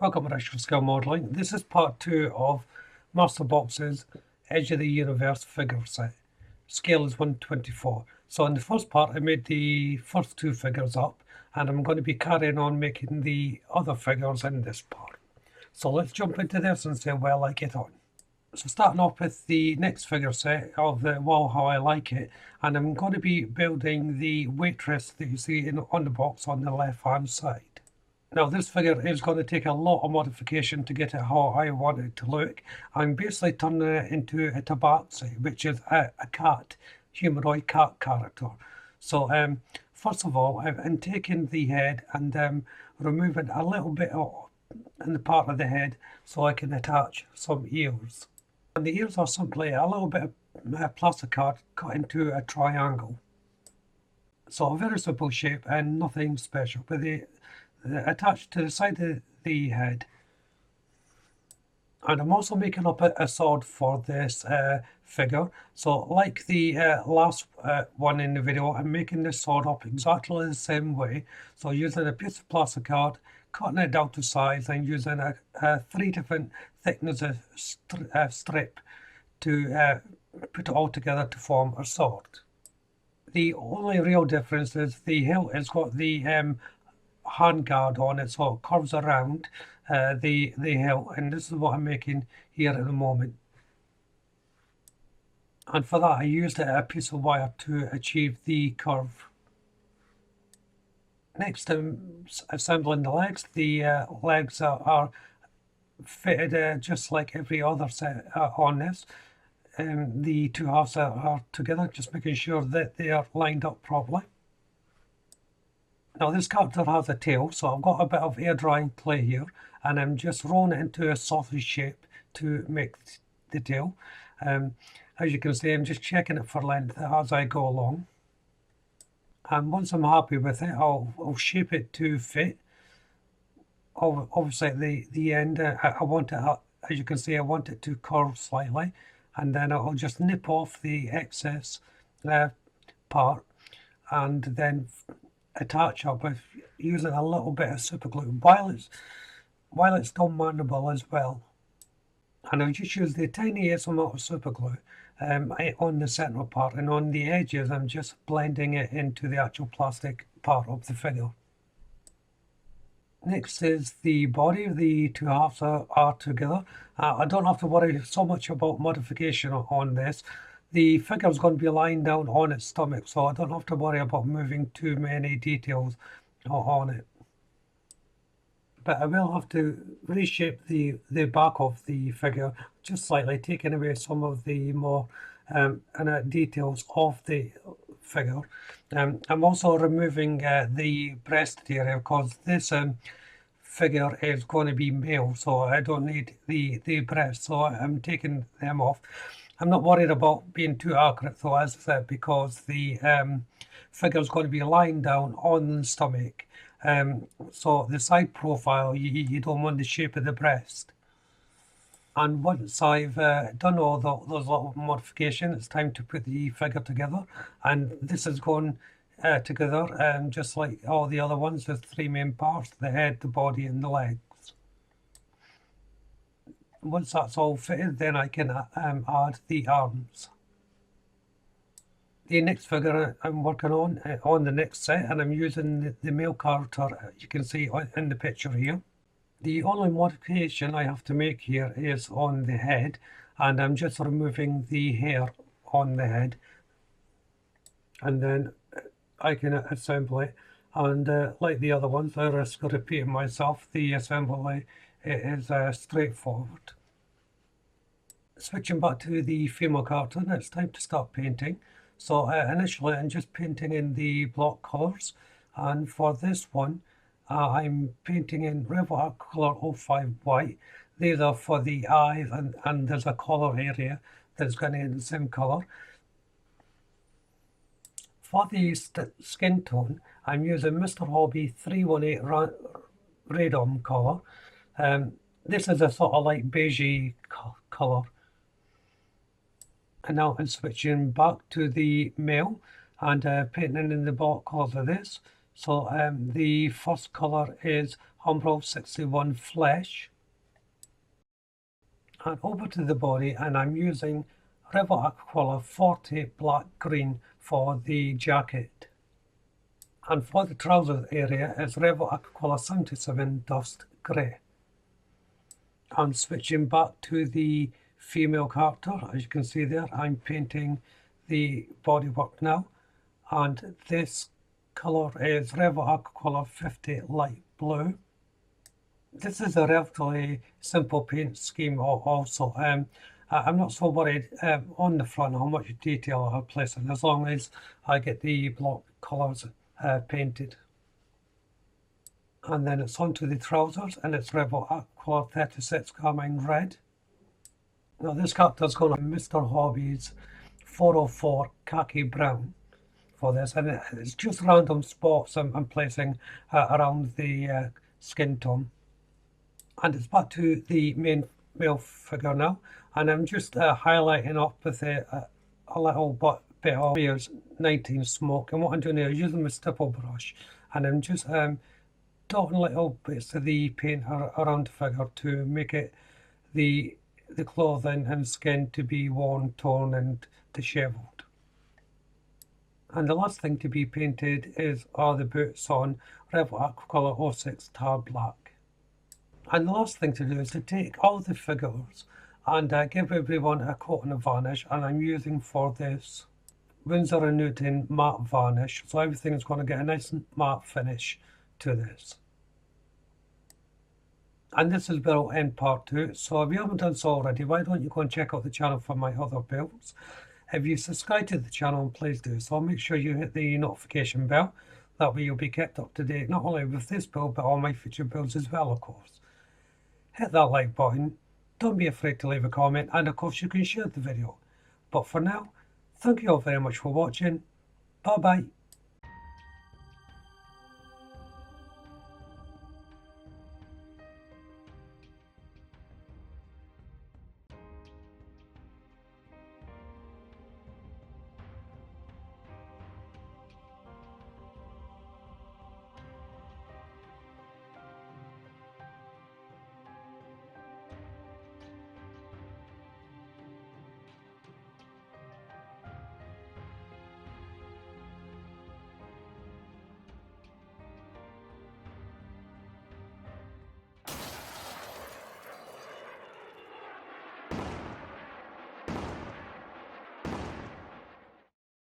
Welcome to Extra Scale Modelling. This is part 2 of MasterBox's Edge of the Universe figure set. Scale is 1/24. So in the first part I made the first two figures up, and I'm going to be carrying on making the other figures in this part. So let's jump into this and see how well I get on. So starting off with the next figure set of the Wow How I Like It, and I'm going to be building the waitress that you see on the box on the left hand side. Now this figure is going to take a lot of modification to get it how I want it to look. I'm basically turning it into a tabaxi, which is a cat, humanoid cat character. So first of all, I'm taking the head and removing a little bit in the part of the head so I can attach some ears. And the ears are simply a little bit of plastic card cut into a triangle. So a very simple shape and nothing special, but attached to the side of the head. And I'm also making up a sword for this figure. So like the last one in the video, I'm making this sword up exactly the same way. So using a piece of plastic card, cutting it down to size, and using three different thicknesses of strip to put it all together to form a sword. The only real difference is the hilt has got the hand guard on it, so it curves around the hilt, and this is what I'm making here at the moment. And for that I used a piece of wire to achieve the curve. Next I'm assembling the legs. The legs are fitted just like every other set on this. The two halves are together, just making sure that they are lined up properly. Now this character has a tail, so I've got a bit of air drying clay here, and I'm just rolling it into a sausage shape to make the tail. As you can see, I'm just checking it for length as I go along. And once I'm happy with it, I'll shape it to fit. Obviously at the end, I want it, as you can see, I want it to curve slightly, and then I'll just nip off the excess part and then attach up with using a little bit of super glue while it's still manageable as well. And I'll just use the tiniest amount of super glue on the central part, and on the edges I'm just blending it into the actual plastic part of the figure. Next is the body. The two halves are together. I don't have to worry so much about modification on this. The figure is going to be lying down on its stomach, so I don't have to worry about moving too many details on it. But I will have to reshape the back of the figure just slightly, taking away some of the more details of the figure. I'm also removing the breast area because this figure is going to be male, so I don't need the breast, so I'm taking them off. I'm not worried about being too accurate though, as I said, because the figure is going to be lying down on the stomach. So the side profile, you don't want the shape of the breast. And once I've done all those little modifications, it's time to put the figure together. And this is going together just like all the other ones. There's three main parts: the head, the body, and the legs. Once that's all fitted, then I can add the arms. The next figure I'm working on the next set, and I'm using the male character you can see in the picture here. The only modification I have to make here is on the head, and I'm just removing the hair on the head, and then I can assemble it. And like the other ones, I risk repeating myself, the assembly is straightforward. Switching back to the female character, now it's time to start painting. So initially I'm just painting in the block colours, and for this one I'm painting in Red Watercolour 05 White. These are for the eyes, and there's a collar area that's going in the same colour. For the skin tone, I'm using Mr. Hobby 318 Radom colour. This is a sort of like beigey colour. And now I'm switching back to the male and painting in the block colours of this. So the first colour is Umbral 61 Flesh, and over to the body, and I'm using River Aquacolor 40 Black Green for the jacket. And for the trousers area is River Aquacolor 77 Dust Grey. I'm switching back to the female character. As you can see there, I'm painting the bodywork now, and this colour is River Aquacolor 50 Light Blue. This is a relatively simple paint scheme also. I'm not so worried on the front how much detail I place in, as long as I get the block colours painted. And then it's onto the trousers, and it's River Aquacolor 36 Carmine Red. Now this character's going to Mr. Hobby's 404 Khaki Brown for this, and it's just random spots I'm placing around the skin tone. And it's back to the main male figure now, and I'm just highlighting up with a little bit of Beers 19 Smoke, and what I'm doing here is using my stipple brush, and I'm just dotting little bits of the paint around the figure to make it the clothing and skin to be worn, torn and dishevelled. And the last thing to be painted are the boots on River Aquacolor 06 Tar Black. And the last thing to do is to take all the figures and give everyone a coating of varnish, and I'm using for this Winsor & Newton matte varnish, so everything is going to get a nice matte finish to this. And this is built in part 2, so if you haven't done so already, why don't you go and check out the channel for my other builds. If you subscribe to the channel, please do so. Make sure you hit the notification bell, that way you'll be kept up to date not only with this build but all my future builds as well, of course. Hit that like button, don't be afraid to leave a comment, and of course you can share the video. But for now, thank you all very much for watching, bye bye.